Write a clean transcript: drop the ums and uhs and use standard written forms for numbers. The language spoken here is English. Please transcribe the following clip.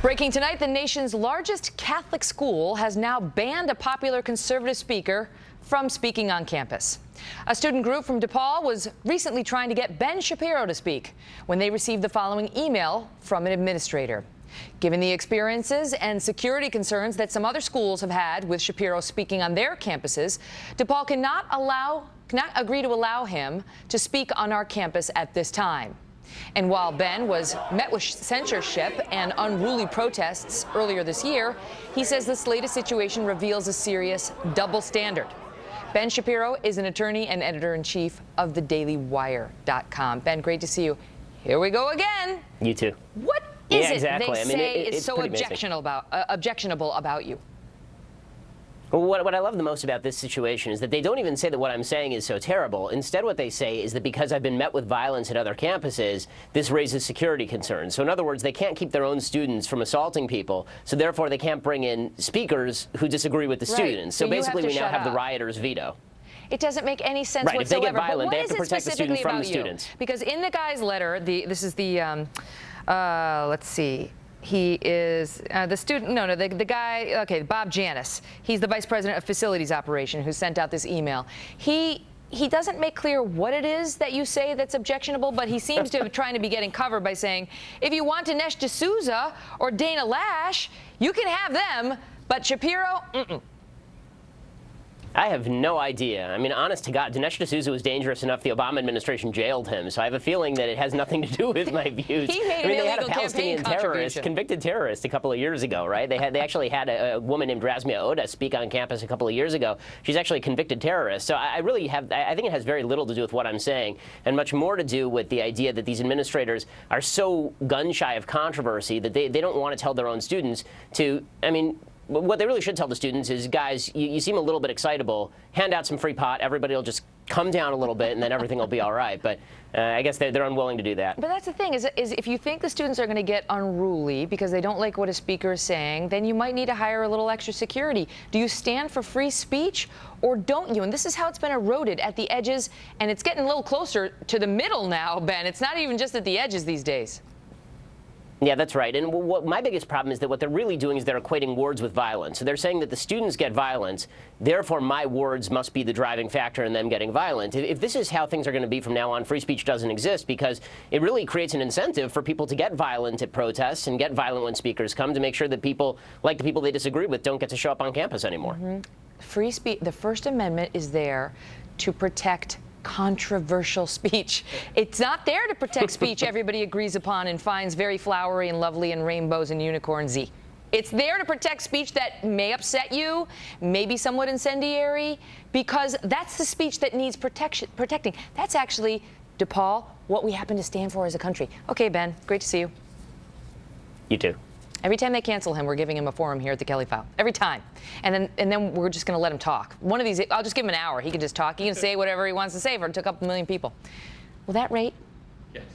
Breaking tonight, the nation's largest Catholic school has now banned a popular conservative speaker from speaking on campus. A student group from DePaul was recently trying to get Ben Shapiro to speak when they received the following email from an administrator. Given the experiences and security concerns that some other schools have had with Shapiro speaking on their campuses, DePaul cannot agree to allow him to speak on our campus at this time. And while Ben was met with censorship and unruly protests earlier this year, he says this latest situation reveals a serious double standard. Ben Shapiro is an attorney and editor-in-chief of thedailywire.com. Ben, great to see you. Here we go again. You too. What is it exactly. they say is so objectionable about you? Well, what I love the most about this situation is that they don't even say that what I'm saying is so terrible. Instead, what they say is that because I've been met with violence at other campuses, this raises security concerns. So in other words, they can't keep their own students from assaulting people, so therefore they can't bring in speakers who disagree with the students. So basically we now have the rioters' veto. It doesn't make any sense whatsoever. If they get violent, they have to protect the students from the students. Because in the guy's letter, this is the, let's see. He is the student, the guy, okay, Bob Janis. He's the vice president of facilities operation who sent out this email. He doesn't make clear what it is that you say that's objectionable, but he seems to be trying to be getting covered by saying, if you want Dinesh D'Souza or Dana Lash, you can have them, but Shapiro, I have no idea. I mean, honest to God, Dinesh D'Souza was dangerous enough the Obama administration jailed him, so I have a feeling that it has nothing to do with my views. They had a Palestinian terrorist, convicted terrorist, a couple of years ago, right? They actually had a woman named Razmia Oda speak on campus a couple of years ago. She's actually a convicted terrorist. So I think it has very little to do with what I'm saying, and much more to do with the idea that these administrators are so gun-shy of controversy that they don't want to tell their own students to, what they really should tell the students is, guys, you seem a little bit excitable. Hand out some free pot. Everybody will just come down a little bit, and then everything will be all right. But I guess they're unwilling to do that. But that's the thing, is if you think the students are going to get unruly because they don't like what a speaker is saying, then you might need to hire a little extra security. Do you stand for free speech or don't you? And this is how it's been eroded at the edges, and it's getting a little closer to the middle now, Ben. It's not even just at the edges these days. Yeah, that's right. And what my biggest problem is that what they're really doing is they're equating words with violence. So they're saying that the students get violence, therefore my words must be the driving factor in them getting violent. If this is how things are going to be from now on, free speech doesn't exist, because it really creates an incentive for people to get violent at protests and get violent when speakers come, to make sure that people, like the people they disagree with, don't get to show up on campus anymore. Free speech, the First Amendment is there to protect controversial speech. It's not there to protect speech everybody agrees upon and finds very flowery and lovely and rainbows and unicorns-y. It's there to protect speech that may upset you, may be somewhat incendiary, because that's the speech that needs protecting. That's actually, DePaul, what we happen to stand for as a country. Okay, Ben, great to see you. You too. Every time they cancel him, we're giving him a forum here at the Kelly File. Every time. And then we're just going to let him talk. One of these, I'll just give him an hour. He can just talk. He can say whatever he wants to say for it took up a million people. Will that rate? Yes.